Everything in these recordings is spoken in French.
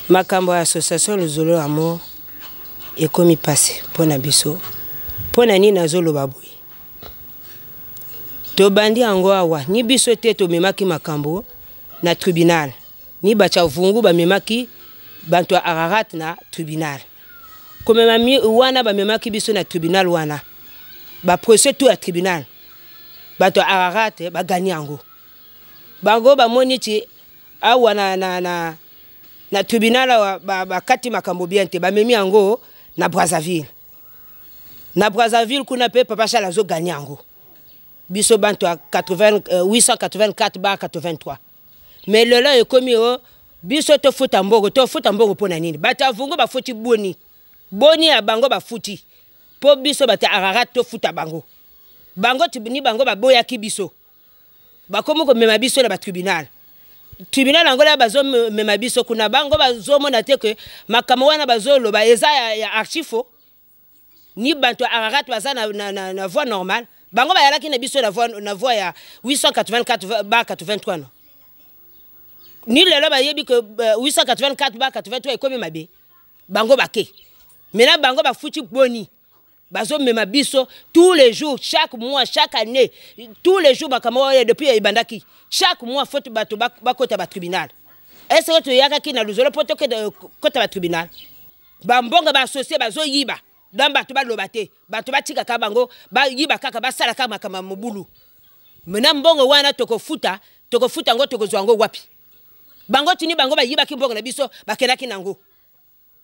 Makambo association Luzolo Amour et comme il passe pour Nabiso pour nani nazolo baboui to bandi ango awa ni biso te to memaki makambo na tribunal ni bacha vungu ba memaki bantu Ararat na tribunal comme mami wana ba memaki biso na tribunal wana ba procès tout à tribunal bantu Ararat ba gagner ango bango ba moniti awa na tribunal ba kati makambo bien te ba memi ango na Brazzaville. Na Brazzaville kuna pe papa Charles azo gagné ango. Biso bantu à 884 ba 83. Mais le là est commis biso to futa mbongo pona nini. Bata vungo ba futi boni. Boni a bango ba futi. Po biso bata Ararat to futa bango. Bango tibini bango ba boya ki biso. Ba komo ko mema biso na ba tribunal. Tribunal angola bazo mema biso kuna bango bazo mona te que makamo wana bazo lo ba eza ya archifo ni bantu Ararat baza na voie normale bango ba yalaki na biso na voie ya 884 ba 83 non ni lelo ba yebi que 884 ba 83 e komi mabe bango bake maintenant bango ba futi boni bazo mema biso tous les jours chaque mois chaque année tous les jours makamo depuis ibandaki chaque mois faut bato ba kota ba tribunal est-ce que tu yaka ki na Luzolo poto que kota ba tribunal ba mbonga ba associé bazo yiba dans bato ba lobate bato ba tika ka bango ba yiba kaka ba sala ka makama mobulu mena mbongo wana toko futa ngo toko zwango wapi bango tini bango ba yiba ki mbongo na biso ba kenaki nango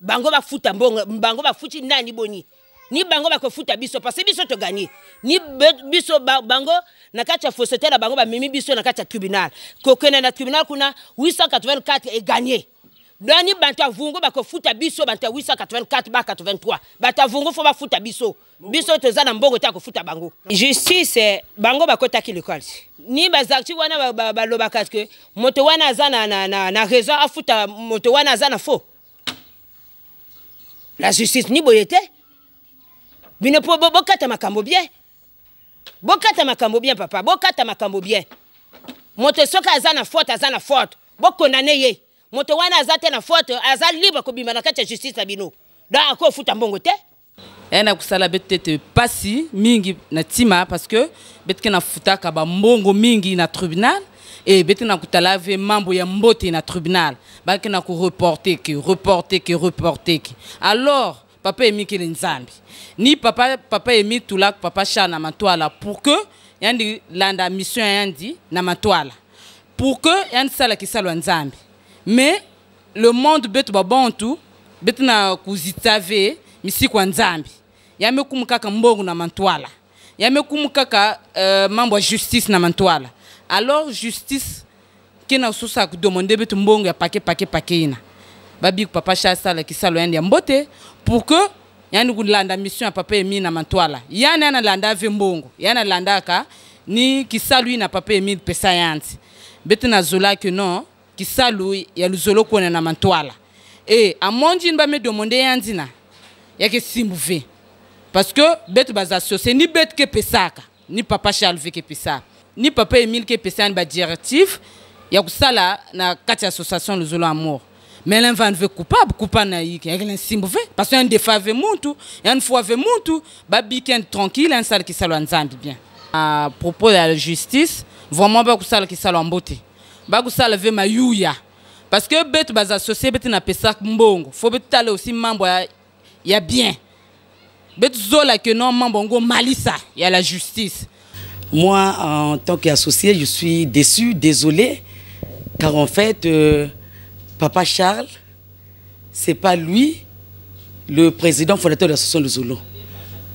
bango ba futa mbongo bango ba futi nani boni ni bango ba ko futa biso parce que biso to gagner ni biso bango na kati ya fausseté na bango ba mimi biso na kati ya tribunal kokena na tribunal kuna 884 et gagné dani banta vungo ba ko futa biso banta 884 ba 83 bata vungo fo ba futa biso to za na mbongo ta ko futa bango justice bango ba kota ki l'école ni bazakti wana ba loba que moto wana za na raison a futa moto wana za na faux la justice ni boyete bino po bokata makambo bien papa bokata makambo bien moto soka azana faute bokondane ye moto wana azate na faute aza libre ko bima na kati ya justice na bino da ako futa mbongo te ena kusala betete pasi mingi na tima parce que betke na futa ka ba mbongo mingi na tribunal et beti na kutala ve mambo ya mbote na tribunal ba ke na ko reporter ki alors papa emi ki nzambi ni papa emi tulak papa Charles na matwala pour que yandi landa mission yandi na matwala pour que yandi sala ki sala nzambi mais le monde betu babontu betu na kuzitave misi kwa nzambi yame kumukaka mbongo na matwala yame kumukaka mambo justice na matwala alors justice kina ususa ku demander betu mbongo ya pake ina babi papa Charles sala ki sala yandi mbote pour que yani kulanda mission ya papa emi na matwala yani ana landa ve mbongo yana landa ka ni kisalu na papa emi pesa yanti beti na zola que non kisalu ya Luzolo kona na matwala et a mondi ba me demander yandina ya ke simbuve parce que beti baza associé ni beti ke pesaka ni papa Charles ve ke pesa ni papa Emile ke pesa ba directif ya kusala na kati association Luzolo Amour. Mais l'enfant veut coupable na yiki yaki simbuve parce que un défave muntu une fois ve muntu ba biken tranquille un sale qui salo nzambi bien à propos de la justice vraiment ba kusala ki salo mbote ba kusala ve mayuya parce que bet baza associé bet na pesa mbongo faut bet aller aussi membre ya bien bet zola que non membre ngo malisa y a la justice. Moi en tant qu'associé je suis désolé car en fait Papa Charles, c'est pas lui le président fondateur de l'association Luzolo.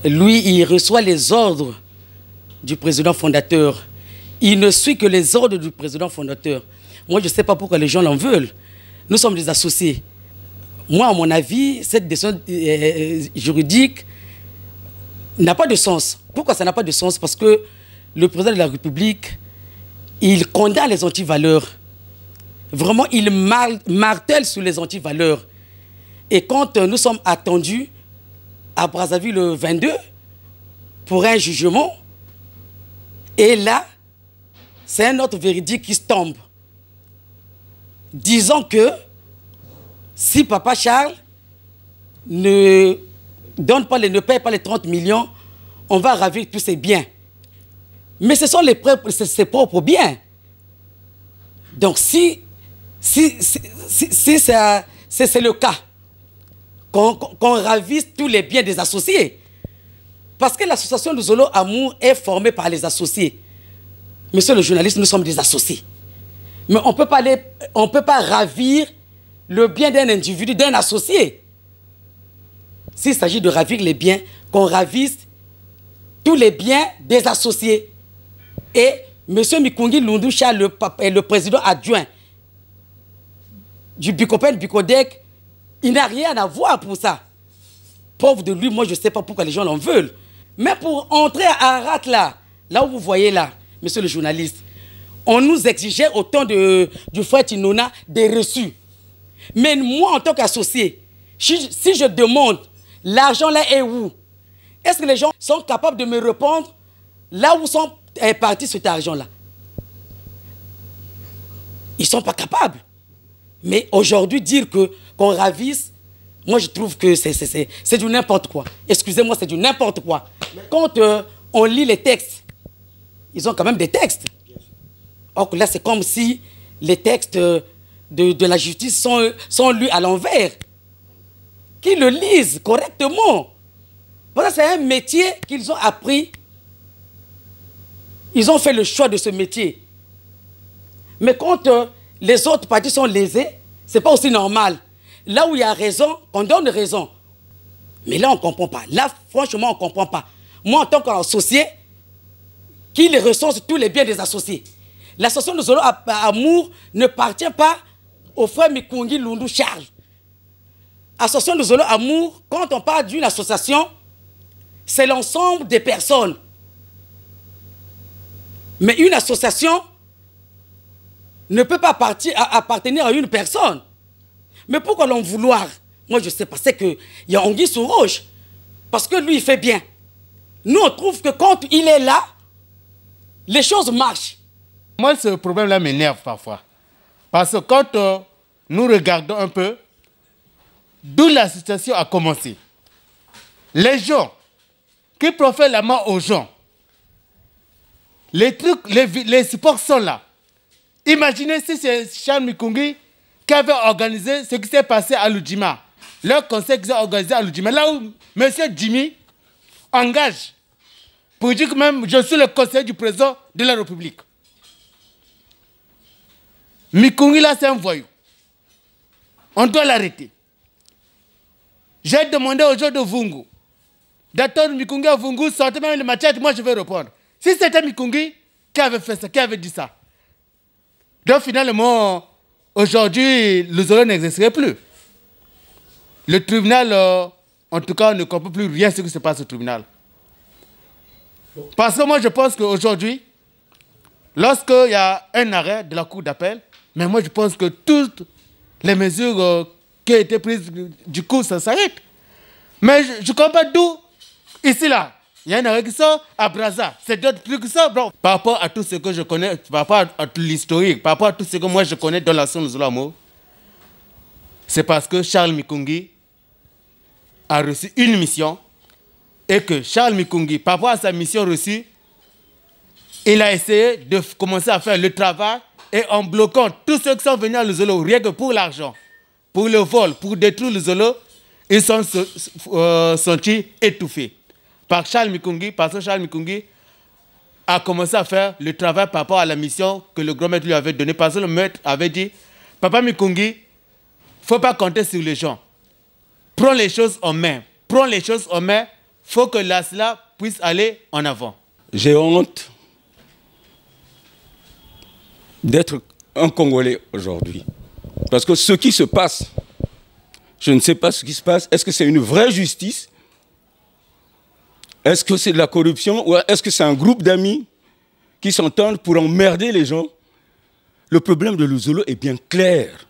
Lui, il reçoit les ordres du président fondateur. Il ne suit que les ordres du président fondateur. Moi, je ne sais pas pourquoi les gens l'en veulent. Nous sommes des associés. Moi, à mon avis, cette décision juridique n'a pas de sens. Pourquoi ça n'a pas de sens? Parce que le président de la République, il condamne les antivaleurs. Vraiment, il martèle sur les antivaleurs. Et quand nous sommes attendus à Brazzaville le 22 pour un jugement, et là, c'est un autre véridique qui se tombe, disant que si Papa Charles ne paye pas les 30 millions, on va ravir tous ses biens. Mais ce sont ses propres biens. Donc si c'est le cas, qu'on ravisse tous les biens des associés, parce que l'association Luzolo Amour est formée par les associés. Monsieur le journaliste, nous sommes des associés. Mais on ne peut pas ravir le bien d'un individu, d'un associé. S'il s'agit de ravir les biens, qu'on ravisse tous les biens des associés. Et M. Mikungi Lundusha, le président adjoint du Bikopen Bikodek, il n'a rien à voir pour ça. Pauvre de lui, moi je ne sais pas pourquoi les gens l'en veulent. Mais pour entrer à Ararat là où vous voyez là, monsieur le journaliste, on nous exigeait au temps du frère Tinona des reçus. Mais moi, en tant qu'associé, si je demande l'argent là est où, est-ce que les gens sont capables de me répondre là où sont partis cet argent-là? Ils ne sont pas capables. Mais aujourd'hui, dire qu'on ravisse, moi je trouve que c'est du n'importe quoi. Excusez-moi, c'est du n'importe quoi. Quand on lit les textes, ils ont quand même des textes. Or là, c'est comme si les textes de la justice sont lus à l'envers. Qu'ils le lisent correctement. Voilà, c'est un métier qu'ils ont appris. Ils ont fait le choix de ce métier. Mais quand les autres parties sont lésées, ce n'est pas aussi normal. Là où il y a raison, on donne raison. Mais là, on ne comprend pas. Là, franchement, on ne comprend pas. Moi, en tant qu'associé, qui les recense tous les biens des associés. L'association de Luzolo Amour ne appartient pas au frère Mikungi Lundu Charles. Association de Luzolo Amour, quand on parle d'une association, c'est l'ensemble des personnes. Mais une association ne peut pas appartenir à une personne. Mais pourquoi l'en vouloir? Moi, je ne sais pas. C'est qu'il y a anguille sous roche. Parce que lui, il fait bien. Nous, on trouve que quand il est là, les choses marchent. Moi, ce problème-là m'énerve parfois. Parce que quand nous regardons un peu d'où la situation a commencé, les gens qui profitent la main aux gens, les trucs, les supports sont là. Imaginez si c'est Charles Mikungi qui avait organisé ce qui s'est passé à Lujima. Leur conseil qu'ils ont organisé à Lujima. Là où M. Jimmy engage pour dire que même je suis le conseiller du président de la République. Mikungi là c'est un voyou. On doit l'arrêter. J'ai demandé aux gens de Vungu d'attendre Mikungi à Vungu, sortez même le machette, moi je vais répondre. Si c'était Mikungi qui avait fait ça, qui avait dit ça. Donc finalement, aujourd'hui, Luzolo n'existerait plus. Le tribunal, en tout cas, ne comprend plus rien ce qui se passe au tribunal. Parce que moi, je pense qu'aujourd'hui, lorsqu'il y a un arrêt de la cour d'appel, mais moi, je pense que toutes les mesures qui ont été prises, du coup, ça s'arrête. Mais je ne comprends pas d'où, ici, là, il y a un arrêt qui sort à Brazza. C'est d'autres trucs qui sortent. Bon. Par rapport à tout ce que je connais, par rapport à l'historique, par rapport à tout ce que moi je connais dans l'action de Luzolo Amour, c'est parce que Charles Mikungi a reçu une mission et que Charles Mikungi, par rapport à sa mission reçue, il a essayé de commencer à faire le travail et en bloquant tous ceux qui sont venus à Luzolo, rien que pour l'argent, pour le vol, pour détruire Luzolo, ils sont sentis étouffés. Par Charles Mikungi, parce que Charles Mikungi a commencé à faire le travail par rapport à la mission que le grand maître lui avait donnée. Parce que le maître avait dit, Papa Mikungi, il ne faut pas compter sur les gens. Prends les choses en main. Prends les choses en main. Il faut que cela puisse aller en avant. J'ai honte d'être un Congolais aujourd'hui. Parce que ce qui se passe, je ne sais pas ce qui se passe. Est-ce que c'est une vraie justice ? Est-ce que c'est de la corruption ou est-ce que c'est un groupe d'amis qui s'entendent pour emmerder les gens? Le problème de Luzolo est bien clair.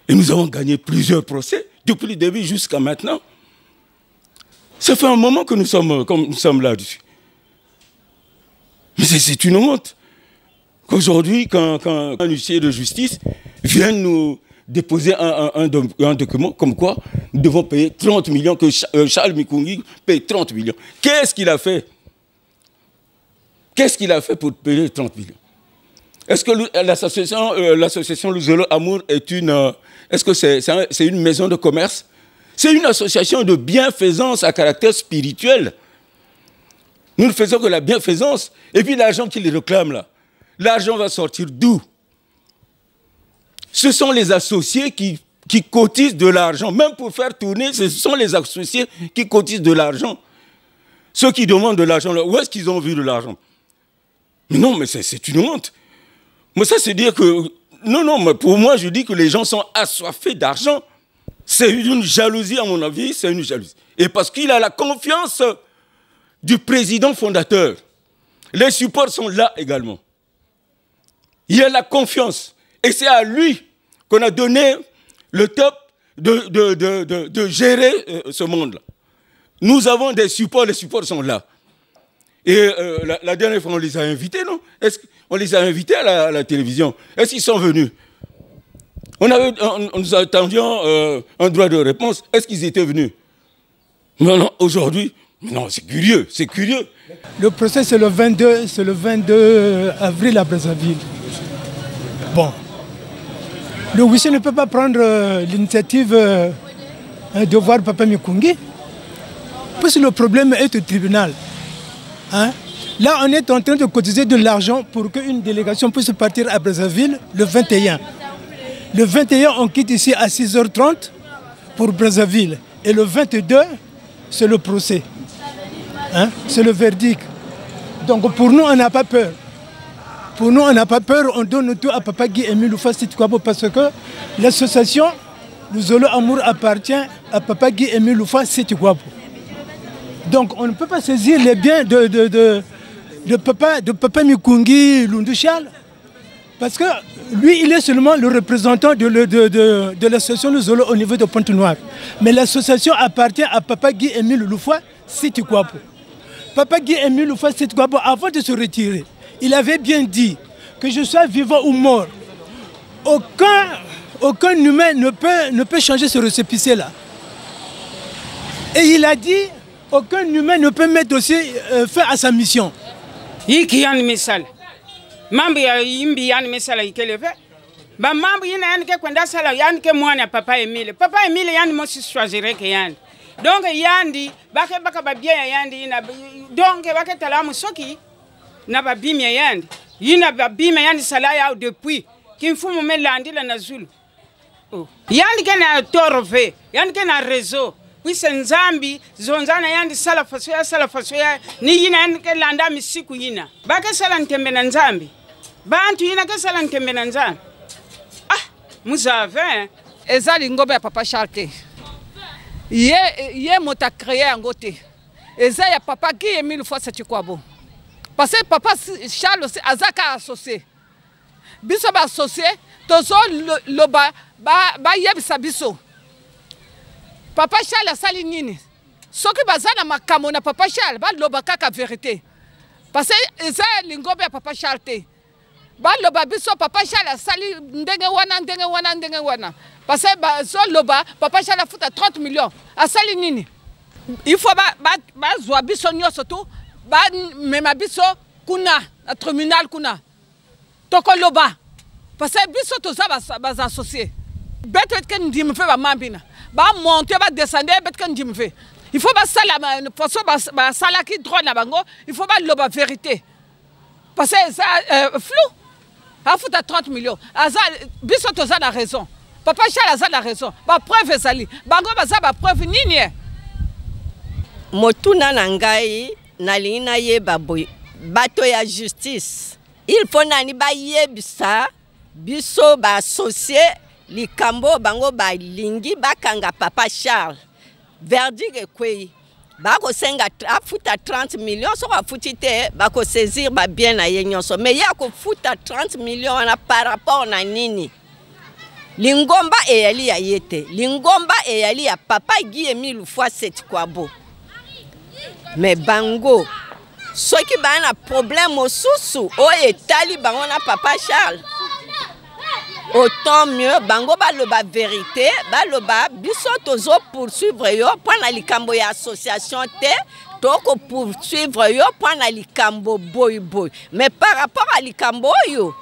Et nous avons gagné plusieurs procès, depuis le début jusqu'à maintenant. Ça fait un moment que nous sommes là-dessus. Mais c'est une honte qu'aujourd'hui, quand un huissier de justice vient nous déposé un document comme quoi nous devons payer 30 millions, que Charles Mikungi paye 30 millions. Qu'est-ce qu'il a fait? Qu'est-ce qu'il a fait pour payer 30 millions? Est-ce que l'association Luzolo Amour est une... Est-ce que c'est une maison de commerce? C'est une association de bienfaisance à caractère spirituel. Nous ne faisons que la bienfaisance. Et puis l'argent qu'il réclame là, l'argent va sortir d'où? Ce sont les associés qui cotisent de l'argent. Même pour faire tourner, ce sont les associés qui cotisent de l'argent. Ceux qui demandent de l'argent, où est-ce qu'ils ont vu de l'argent? Mais non, mais c'est une honte. Mais ça, c'est dire que... Non, mais pour moi, je dis que les gens sont assoiffés d'argent. C'est une jalousie, à mon avis, c'est une jalousie. Et parce qu'il a la confiance du président fondateur. Les supports sont là également. Il a la confiance. Et c'est à lui qu'on a donné le top de gérer ce monde-là. Nous avons des supports, les supports sont là. Et la dernière fois, on les a invités, non? On les a invités à la télévision. Est-ce qu'ils sont venus? Nous attendions un droit de réponse. Est-ce qu'ils étaient venus? Non, aujourd'hui... Non, c'est curieux, c'est curieux. Le procès, c'est le 22 avril à Brazzaville. Bon. Le huissier ne peut pas prendre l'initiative de voir Papa Mikungi, parce que le problème est au tribunal. Hein? Là, on est en train de cotiser de l'argent pour qu'une délégation puisse partir à Brazzaville le 21. Le 21, on quitte ici à 6h30 pour Brazzaville. Et le 22, c'est le procès. Hein? C'est le verdict. Donc pour nous, on n'a pas peur. Pour nous, on n'a pas peur. On donne tout à Papa Guy Émile Loufa Sitikwabo parce que l'association Luzolo Amour appartient à Papa Guy Émile Loufa Sitikwabo. Donc on ne peut pas saisir les biens de Papa Mikungi Lundushal parce que lui, il est seulement le représentant de l'association Luzolo au niveau de Pointe-Noire. Mais l'association appartient à Papa Guy Émile Loufa Sitikwabo. Papa Guy Émile Loufa Sitikwabo, avant de se retirer, il avait bien dit que je sois vivant ou mort. Aucun humain ne peut changer ce récépissé-là. Et il a dit, aucun humain ne peut mettre aussi fin à sa mission. Mambo ya imbi yani mesala ikeleve ba mambo yina yani ke kwenda sala yani ke mwana Papa Emile yani mo si choisir ke yani donc yandi baka ba bien yandi ina donc baka talamu soki na ba bimya yandi yina ba bimya yandi sala ya depuis kimfumu melandi la na Zulu yandi ke na torove yandi ke na réseau wise nzambi zonzana yandi sala faso ya ni yina yandi ke landa misiku yina baka sala ntembe na nzambi bantu yina ke sala ntembe na nzambi Muzave ezali ngombe ya Papa Charles ye mota créé en côté eza ya Papa Guy Émile Loufa Sitikwabo parce que Papa Charles aussi azaka associé biso ba associé tozo loba ba yebisa biso Papa Charles asali nini soki bazana makamo na Papa Charles ba loba kaka vérité parce que eza lingombe ya Papa Charles te baloba biso Papa Charles asali ndenge wana parce que bazo loba Papa Charles futa 30 millions asali nini il faut ba zwa biso nyoso tu ba mema biso kuna na tribunal kuna toko loba parce que biso toza ba associé beto que ndime fe ba mambina ba monter ba descendre beto que ndime fe il faut ba sala façon ba sala ki droit na bango il faut ba loba vérité parce que ça flou afuta 30 millions aza biso toza na raison Papa Charles aza na raison ba preuve ezali bango baza ba preuve nini motuna na ngai nalingi nayeba boye bato ya justice il faut nani bayebisa biso ba associé likambo bango balingi bakanga Papa Charles verdict ekwei bako senga afuta 30 millions so afuti te bako saisir ba bien na ye nyonso mais ya ko futa 30 millions na par rapport na nini lingomba eyali ya yete lingomba eyali ya Papa Guy Émile Loufa Sitikwabo mais bango soki ba na problème osusu o etali bango na Papa Charles autant mieux bango baloba vérité baloba biso tozo poursuivre yo pona likambo ya association te toko poursuivre yo pona likambo boy boy mais par rapport à likambo yo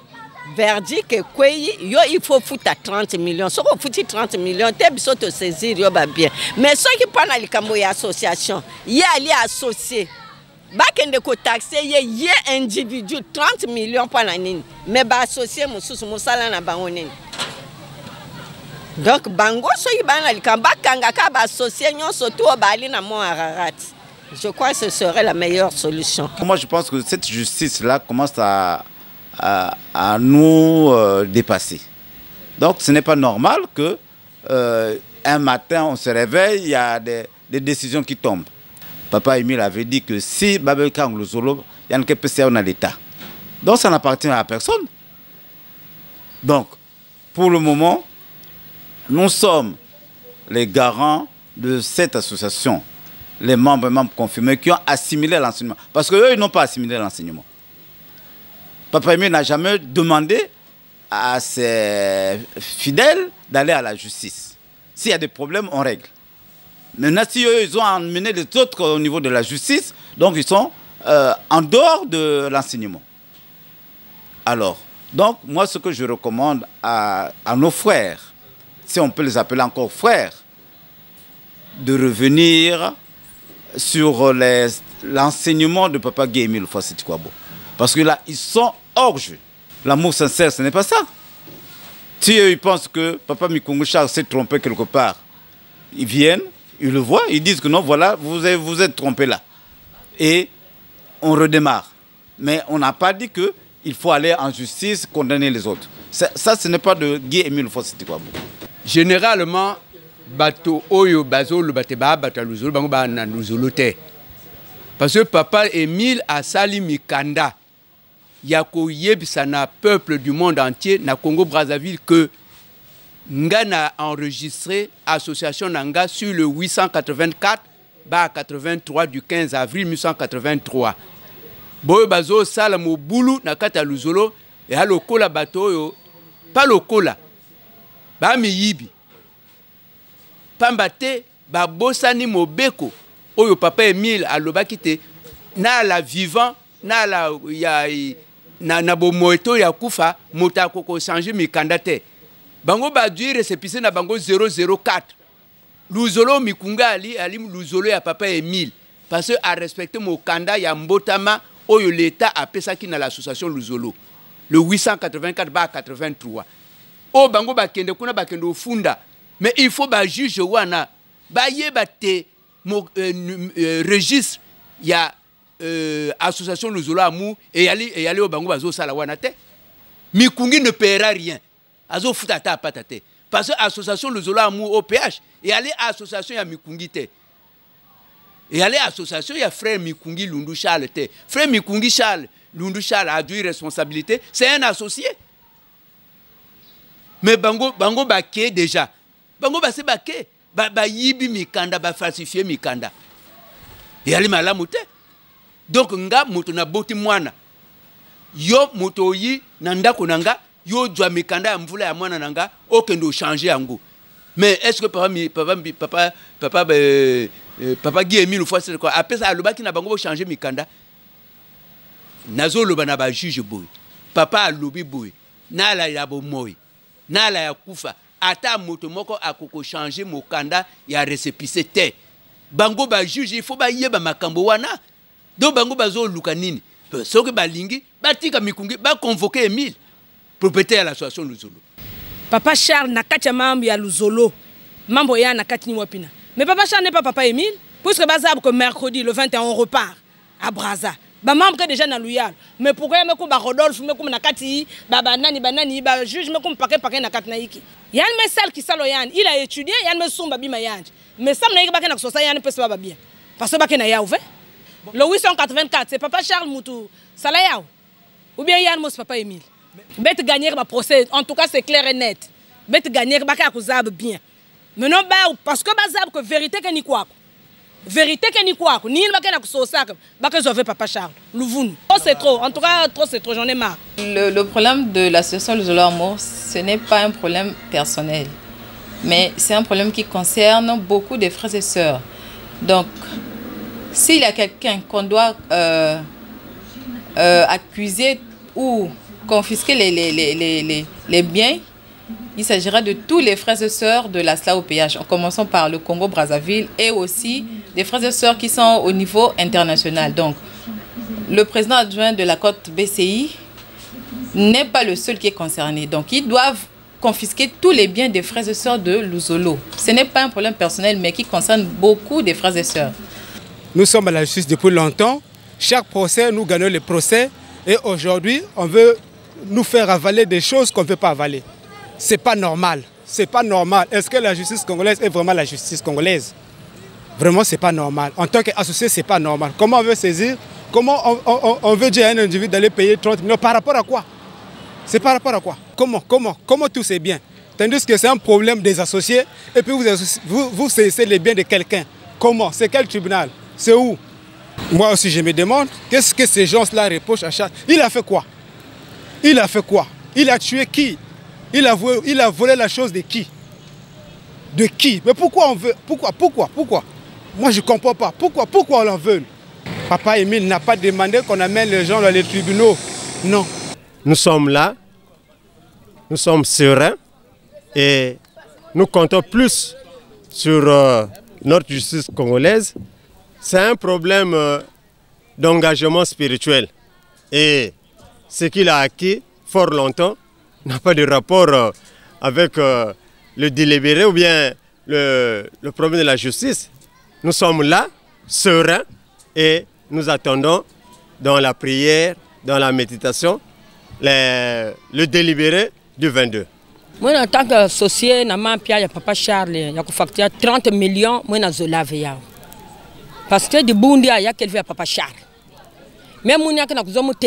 verdict que yo il faut foutre 30 millions so ko fouti 30 millions te biso to saisir yo ba bien mais ceux qui pona likambo ya association y ali associé bakende ko taxer ye individu 30 millions pona nini mais ba associé mususu musala na bango nini donc bango so yibana likamba kanga ka ba associé nyonso to bali na mo ararat. Je crois que ce serait la meilleure solution. Moi je pense que cette justice là commence à nous dépasser. Donc ce n'est pas normal que un matin on se réveille, il y a des décisions qui tombent. Papa Emile avait dit que si Babel Kang Luzolo, il y a un PCA dans l'État. Donc ça n'appartient à personne. Donc pour le moment, nous sommes les garants de cette association, les membres confirmés qui ont assimilé l'enseignement. Parce qu'eux, ils n'ont pas assimilé l'enseignement. Papa Emile n'a jamais demandé à ses fidèles d'aller à la justice. S'il y a des problèmes, on règle. Maintenant, si eux, ils ont emmené les autres au niveau de la justice, donc ils sont en dehors de l'enseignement. Alors, donc, moi, ce que je recommande à nos frères, si on peut les appeler encore frères, de revenir sur l'enseignement de Papa Guy Emile Houphouët Boigny. Parce que là, ils sont hors jeu. L'amour sincère, ce n'est pas ça. Si eux, ils pensent que Papa Mikungu Charles s'est trompé quelque part, ils viennent, ils le voient, ils disent que non, voilà, vous êtes trompé là. Et on redémarre. Mais on n'a pas dit qu'il faut aller en justice, condamner les autres. Ça, ce n'est pas de Guy Emile Houphouët Boigny. Généralement, bato oyo bazolo bateba bataluzolo bango ba na luzolo te. Parce que Papa Emile a sali mikanda ya ko yebisa na peuple du monde entier na Congo Brazzaville que nga na enregistré association nanga sur le 884 ba 83 du 15 avril 1883. Boyo bazo sala mobulu na kata luzolo et ha lokola bato oyo pas lokola ba miyibi pambate ba bosani mobeko oyo Papa Emile alobaki te na la vivant na la ya na bomoeto ya kufa mota koko changer mikanda te bango ba duire sepise na bango 004 luzolo mikunga ali luzolo ya Papa Emile parce que a respecter mokanda ya mbotama oyo l'état a pesaki na l'association luzolo le 884 ba 83 o bango ba kende kuna ba kende ofunda. Mais il faut que juge wana ba yebate mo registre ya association Luzolo Amour et aller au bango bazo sala wana te. Mikungi ne paiera rien. Azo futata patate. Parce que association Luzolo Amour au PH et aller association ya Mikungi te. Et aller association ya frère Mikungi Lundu Charles te. Frère Mikungi Charles Lundu Charles a dû responsabilité, c'est un associé. Mais bango baké déjà. Bango ba se baké ba yibi mikanda ba falsifier mikanda. Et ali malamu te. Donc nga moto na boti mwana. Yo moto yi na ndako nanga yo dwa mikanda ya mvula ya mwana nanga okendo changer yango. Mais est-ce que papa Guy Emile Houphouët quoi après ça alobaki na bango changer mikanda. Nazo loba na ba juge boy. Papa alobi boy. Na la ya bo moy. Na la ya kufa. Ata moto moko akoko changer mokanda ya récépissé te. Bango ba juge il faut ba yeba makambo wana. Donc bango bazo luka nini. Soki balingi batika mikungi ba convoquer Emile propriétaire à l'association Luzolo. Papa Charles nakati ya mambo ya Luzolo. Mambo ya nakati ni wapina. Mais Papa Charles n'est pas Papa Emile puisque bazab que mercredi le 21 on repart à Brazza. Ba membre déjà na loyal. Mais pourquoi me ko ba Rodolphe me ko nakati ba banani ba juge me ko paquet nakati na iki. Yann Messal qui salo Yann, il a étudié Yann me somba bima Yann. Mais ça me ba na sosa Yann pesa ba bien. Parce que ba ke na ya ouvert. Le 884 c'est Papa Charles Moutou Salayao. Ou bien Yann Mos Papa Emile. Bête gagner ma procès, en tout cas c'est clair et net. Bête gagner ba ka bien. Mais non ba parce que bazab que vérité que ni quoi. Vérité que ni quoi, ni il va que sauver Papa Charles. Oh, c'est trop, en tout cas, trop c'est trop, j'en ai marre. Le problème de l'association Les Zolo Amour, ce n'est pas un problème personnel, mais c'est un problème qui concerne beaucoup de frères et sœurs. Donc, s'il y a quelqu'un qu'on doit accuser ou confisquer les biens, il s'agira de tous les frères et sœurs de la SLA-OPH, en commençant par le Congo-Brazzaville et aussi des frères et sœurs qui sont au niveau international. Donc, le président adjoint de la côte BCI n'est pas le seul qui est concerné. Donc, ils doivent confisquer tous les biens des frères et sœurs de Luzolo. Ce n'est pas un problème personnel, mais qui concerne beaucoup des frères et sœurs. Nous sommes à la justice depuis longtemps. Chaque procès, nous gagnons les procès. Et aujourd'hui, on veut nous faire avaler des choses qu'on ne veut pas avaler. C'est pas normal. C'est pas normal. Est-ce que la justice congolaise est vraiment la justice congolaise? Vraiment, c'est pas normal. En tant qu'associé, c'est pas normal. Comment on veut saisir? Comment on veut dire à un individu d'aller payer 30 millions? Par rapport à quoi? C'est par rapport à quoi? Comment tout c'est bien? Tandis que c'est un problème des associés et puis vous saisissez les biens de quelqu'un. Comment? C'est quel tribunal? C'est où? Moi aussi, je me demande, qu'est-ce que ces gens-là reprochent à Charles? Il a fait quoi? Il a fait quoi? Il a tué qui? Il a volé la chose de qui? De qui? Mais pourquoi on veut? Pourquoi? Moi, je ne comprends pas. Pourquoi on en veut? Papa Émile n'a pas demandé qu'on amène les gens dans les tribunaux. Non. Nous sommes là, nous sommes sereins et nous comptons plus sur notre justice congolaise. C'est un problème d'engagement spirituel. Et ce qu'il a acquis fort longtemps n'a pas de rapport avec le délibéré ou bien le problème de la justice. Nous sommes là, sereins, et nous attendons dans la prière, dans la méditation, le délibéré du 22. Moi, en tant qu'associé, je suis Papa Charles, je facture 30 millions, je suis parce que de Bundi, il y a quelqu'un Papa Charles. Même si je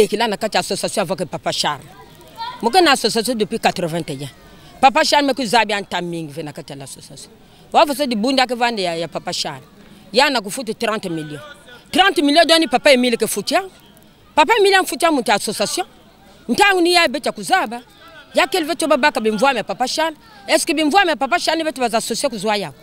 suis une association avec Papa Charles. Je suis une association depuis 1981. Papa Charles me dit que taming vena kati l'association. Wa fase di bunda ke vande ya Papa Charles. Ya na kufuta 30 millions. 30 millions doni Papa Emile ke futia. Papa Emile en futia muta association. Ntangu ni ya beta kuzaba. Ya kelve to babaka bimvwa me Papa Charles. Est-ce que bimvwa me Papa Charles betu baza associer kuzwa ya?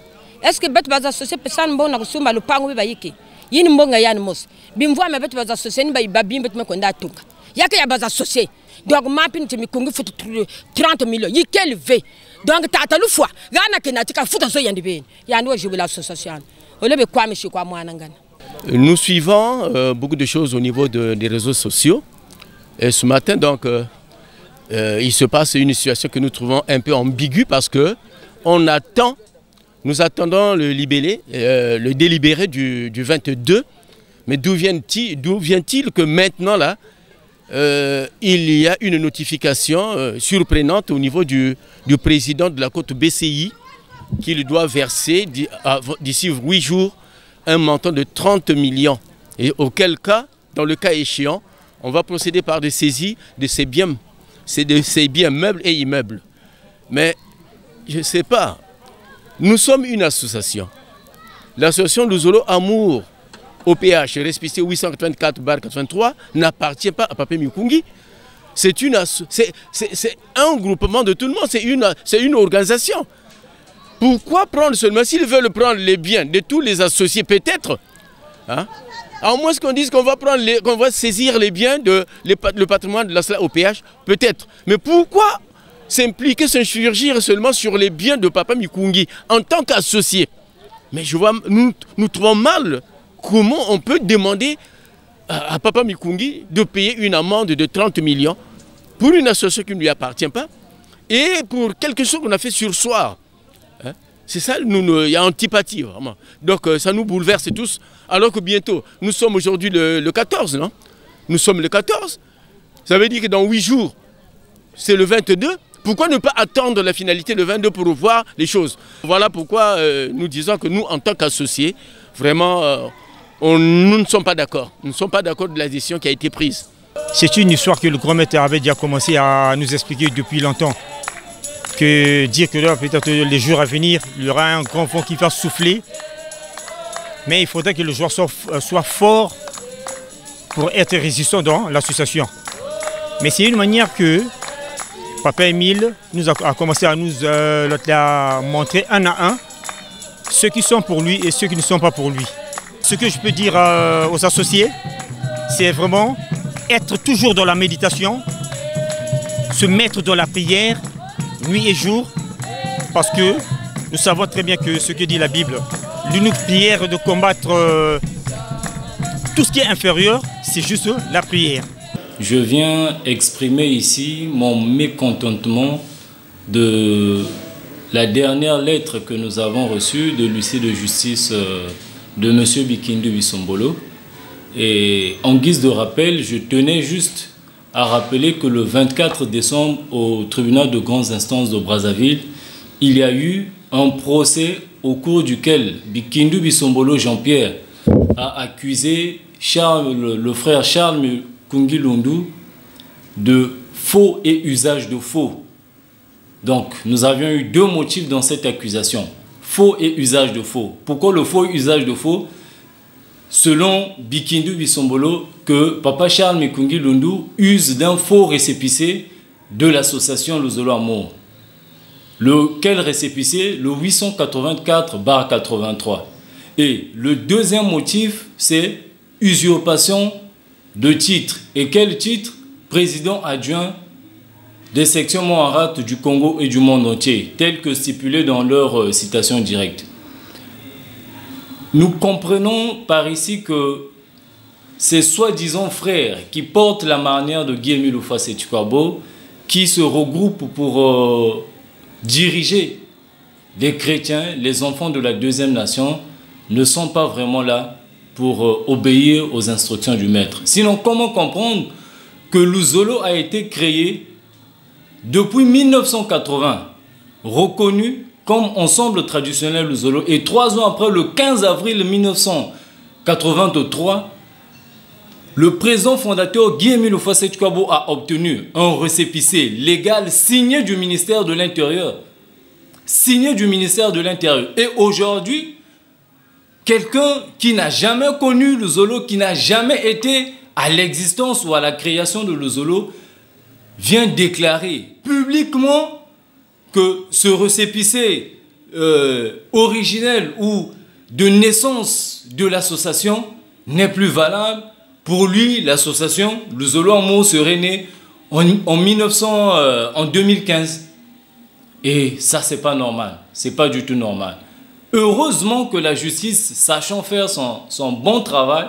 Est-ce que betu baza associer pesana mbona kusumba lupango biba yiki? Yini mbonga yani mos. Bimvwa me betu baza associer ni ba ibabimbe tume kwenda tuka. Yake ya baza associer. Donc, je suis 30 millions. Il est élevé. Donc, tu as le foie. Nous suivons beaucoup de choses au niveau des réseaux sociaux. Et ce matin, donc, il se passe une situation que nous trouvons un peu ambiguë parce que nous attendons le délibéré du 22. Mais d'où vient-il que maintenant, là, il y a une notification surprenante au niveau du président de la côte BCI qu'il doit verser d'ici 8 jours un montant de 30 millions. Et auquel cas, dans le cas échéant, on va procéder par des saisies de ces biens meubles et immeubles. Mais je ne sais pas, nous sommes une association. L'association Luzolo Amour OPH, respecté 884/83, n'appartient pas à Papa Mikungi. C'est un groupement de tout le monde, c'est une organisation. Pourquoi prendre seulement, s'ils veulent prendre les biens de tous les associés, peut-être, hein, à moins qu'on dise qu'on va saisir les biens le patrimoine de la SLA OPH, peut-être. Mais pourquoi s'impliquer, s'insurgir seulement sur les biens de Papa Mikungi en tant qu'associé? Mais nous trouvons mal. Comment on peut demander à Papa Mikungi de payer une amende de 30 millions pour une association qui ne lui appartient pas et pour quelque chose qu'on a fait sursoir, hein? C'est ça, il y a antipathie vraiment. Donc ça nous bouleverse tous, alors que bientôt, nous sommes aujourd'hui le 14, non? Nous sommes le 14, ça veut dire que dans 8 jours, c'est le 22. Pourquoi ne pas attendre la finalité le 22 pour voir les choses? Voilà pourquoi nous disons que nous, en tant qu'associés, vraiment... nous ne sommes pas d'accord. Nous ne sommes pas d'accord de la décision qui a été prise. C'est une histoire que le grand maître avait déjà commencé à nous expliquer depuis longtemps. Que dire que là, peut-être les jours à venir, il y aura un grand vent qui va souffler Mais il faudrait que le joueur soit fort pour être résistant dans l'association. Mais c'est une manière que Papa Émile a commencé à nous montrer un à un ceux qui sont pour lui et ceux qui ne sont pas pour lui. Ce que je peux dire aux associés, c'est vraiment être toujours dans la méditation, se mettre dans la prière, nuit et jour, parce que nous savons très bien que ce que dit la Bible, l'unique prière de combattre tout ce qui est inférieur, c'est juste la prière. Je viens exprimer ici mon mécontentement de la dernière lettre que nous avons reçue de l'huissier de justice de M. Bikindu Bisombolo. Et en guise de rappel, je tenais juste à rappeler que le 24 décembre, au tribunal de grandes instances de Brazzaville, il y a eu un procès au cours duquel Bikindu Bisombolo Jean-Pierre a accusé le frère Charles Kungi Lundu de faux et usage de faux. Donc, nous avions eu deux motifs dans cette accusation. Faux et usage de faux. Pourquoi le faux et usage de faux? Selon Bikindu Bisombolo, que Papa Charles Mekungi Lundu use d'un faux récépissé de l'association Luzolo Amour. Lequel récépissé? Le 884/83. Et le deuxième motif, c'est usurpation de titre. Et quel titre? Président adjoint des sections Moharat du Congo et du monde entier, tel que stipulé dans leur citation directe. Nous comprenons par ici que ces soi-disant frères qui portent la manière de Guy-Émile Houphouët-Boigny, qui se regroupent pour diriger les chrétiens, les enfants de la deuxième nation, ne sont pas vraiment là pour obéir aux instructions du maître. Sinon, comment comprendre que Luzolo a été créé depuis 1980, reconnu comme ensemble traditionnel Luzolo, et 3 ans après, le 15 avril 1983, le président fondateur Guy-Émile Houphouët-Boigny a obtenu un récépissé légal signé du ministère de l'Intérieur. Signé du ministère de l'Intérieur. Et aujourd'hui, quelqu'un qui n'a jamais connu Luzolo, qui n'a jamais été à l'existence ou à la création de Luzolo, vient déclarer publiquement que ce récépissé originel ou de naissance de l'association n'est plus valable. Pour lui, l'association Luzolo Amour serait née en 2015. Et ça, c'est pas normal. C'est pas du tout normal. Heureusement que la justice, sachant faire son bon travail,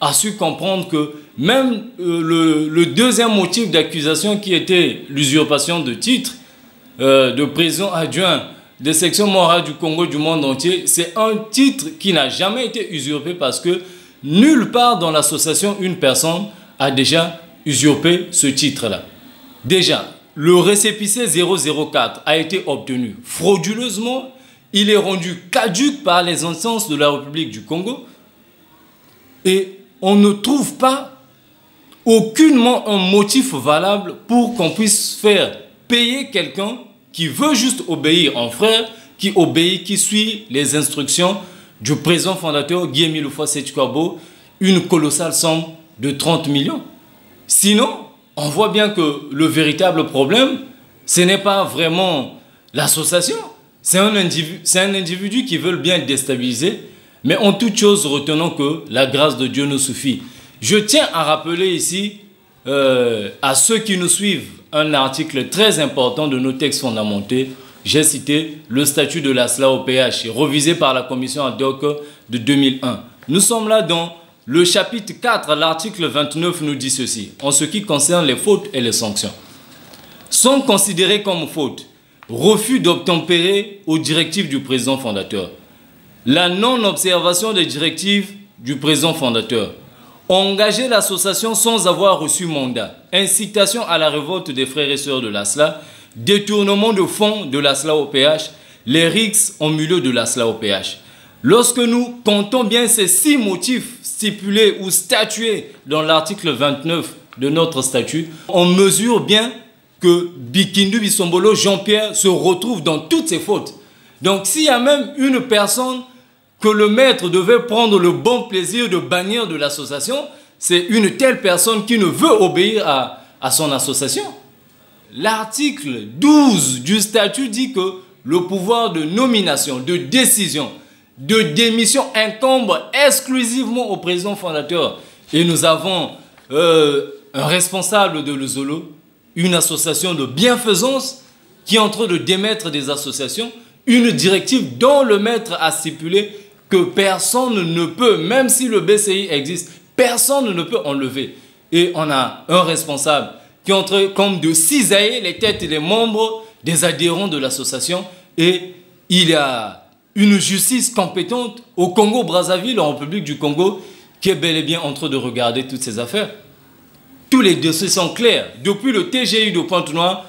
a su comprendre que même le deuxième motif d'accusation qui était l'usurpation de titre de président adjoint des sections morales du Congo du monde entier, c'est un titre qui n'a jamais été usurpé parce que nulle part dans l'association une personne a déjà usurpé ce titre-là. Déjà, le récépissé 004 a été obtenu frauduleusement. Il est rendu caduc par les instances de la République du Congo. Et on ne trouve pas aucunement un motif valable pour qu'on puisse faire payer quelqu'un qui veut juste obéir en frère, qui obéit, qui suit les instructions du président fondateur Guy-Émile Houphouët-Boigny, une colossale somme de 30 millions. Sinon, on voit bien que le véritable problème, ce n'est pas vraiment l'association. C'est un individu qui veut bien déstabiliser, mais en toute chose, retenons que la grâce de Dieu nous suffit. Je tiens à rappeler ici à ceux qui nous suivent un article très important de nos textes fondamentaux. J'ai cité le statut de la SLA-OPH, revisé par la commission ad hoc de 2001. Nous sommes là dans le chapitre 4, l'article 29 nous dit ceci, en ce qui concerne les fautes et les sanctions. Sont considérées comme fautes refus d'obtempérer aux directives du président fondateur, la non-observation des directives du président fondateur, engager l'association sans avoir reçu mandat, incitation à la révolte des frères et sœurs de l'ASLA, détournement de fonds de l'ASLA-OPH, les rixes en milieu de l'ASLA-OPH. Lorsque nous comptons bien ces 6 motifs stipulés ou statués dans l'article 29 de notre statut, on mesure bien que Bikindu Bisombolo Jean-Pierre se retrouve dans toutes ces fautes. Donc s'il y a même une personne que le maître devait prendre le bon plaisir de bannir de l'association, c'est une telle personne qui ne veut obéir à son association. L'article 12 du statut dit que le pouvoir de nomination, de décision, de démission incombe exclusivement au président fondateur. Et nous avons un responsable de l'Uzolo, une association de bienfaisance qui est en train de démettre des associations, une directive dont le maître a stipulé que personne ne peut, même si le BCI existe, personne ne peut enlever. Et on a un responsable qui est en train comme de cisailler les têtes et les membres des adhérents de l'association. Et il y a une justice compétente au Congo-Brazzaville, en République du Congo, qui est bel et bien en train de regarder toutes ces affaires. Tous les dossiers sont clairs. Depuis le TGI de Pointe-Noire,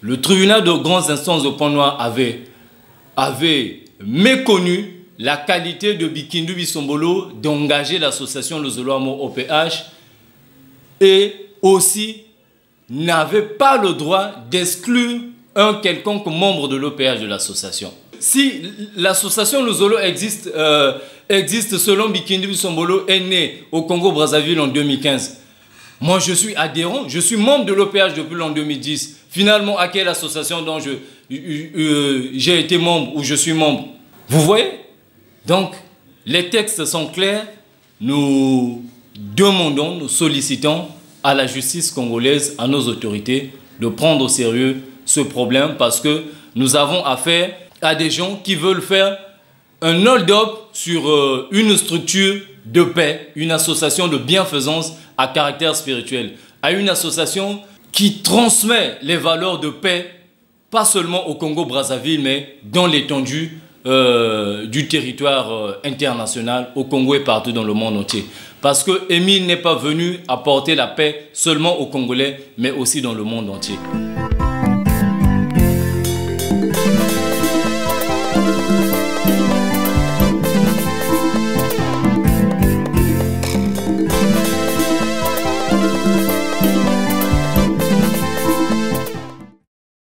le tribunal de grandes instances de Pointe-Noire avait méconnu la qualité de Bikindu Bisombolo d'engager l'association Lozolo Amo OPH et aussi n'avait pas le droit d'exclure un quelconque membre de l'OPH de l'association. Si l'association Lozolo existe selon Bikindu Bisombolo, est née au Congo-Brazzaville en 2015. Moi, je suis adhérent, je suis membre de l'OPH depuis l'an 2010. Finalement, à quelle association dont j'ai été membre ou je suis membre? Vous voyez? Donc, les textes sont clairs. Nous demandons, nous sollicitons à la justice congolaise, à nos autorités, de prendre au sérieux ce problème parce que nous avons affaire à des gens qui veulent faire un hold-up sur une structure de paix, une association de bienfaisance à caractère spirituel, à une association qui transmet les valeurs de paix, pas seulement au Congo-Brazzaville, mais dans l'étendue du territoire international, au Congo et partout dans le monde entier. Parce que Émile n'est pas venu apporter la paix seulement aux Congolais, mais aussi dans le monde entier.